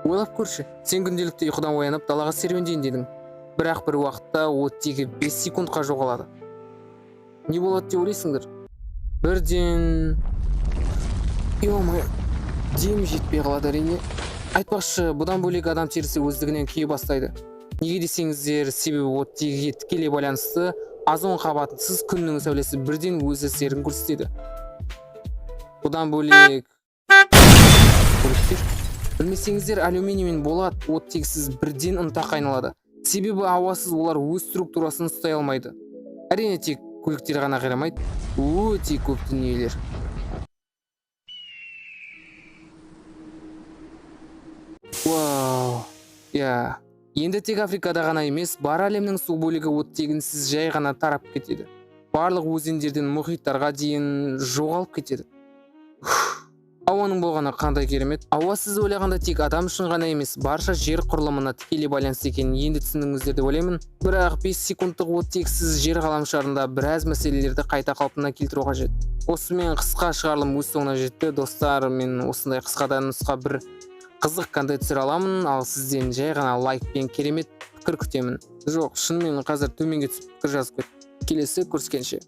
Ойлап көрші, сен күнделікті ұйқыдан оянып далаға серуендейін дедің. Бірақ бір уақытта оттегі 5 секундқа жоғалады. Не болады деп ойлайсыңдар? Бірден... Ё-моё, демі жетпей қалады әрине. Айтпақшы, бұдан бөлек адам терісі өздігінен күйе бастайды. Неге десеңіздер, себебі оттегіге тікелей байланысты озон қабатынсыз күннің сәулесі бірден өз әсерін көрсетеді. Бұдан бөлек... Білмесеңіздер, алюминий мен болат оттегісіз бірден ұнтақ айналады. Себебі ауасыз олар өз структурасын ұстай алмайды. Әрине тек көліктер ғана қирамайды, өте көп дүниелер. Вау, я. Енді тек Африкада ғана емес, бар әлемнің су бөлігі оттегінсіз жай ғана тарап кетеді. Барлық өзендерден мұхиттарға дейін жоғалып кетеді. Ауаның болғаны қандай керемет. Ауасыз ойлағанда тек адам үшін ғана емес, барша жер құрылымына тікелей байланысты екенін енді түсіндіңіздер деп ойлаймын. Бірақ 5 секундтық оттегсіз жер ғаламшарында біраз мәселелерді қайта қалпына келтіру қажет. Осымен қысқа шығарылым өз соңына жетті. Достар, мен осындай қысқадан нұсқа бір қызық контент түсіре аламын, ал сізден жай ғана лайк пен керемет пікір күтемін. Жоқ, шынымен қазір төменге түсіп пікір жазып кет. Келесі көріскенше.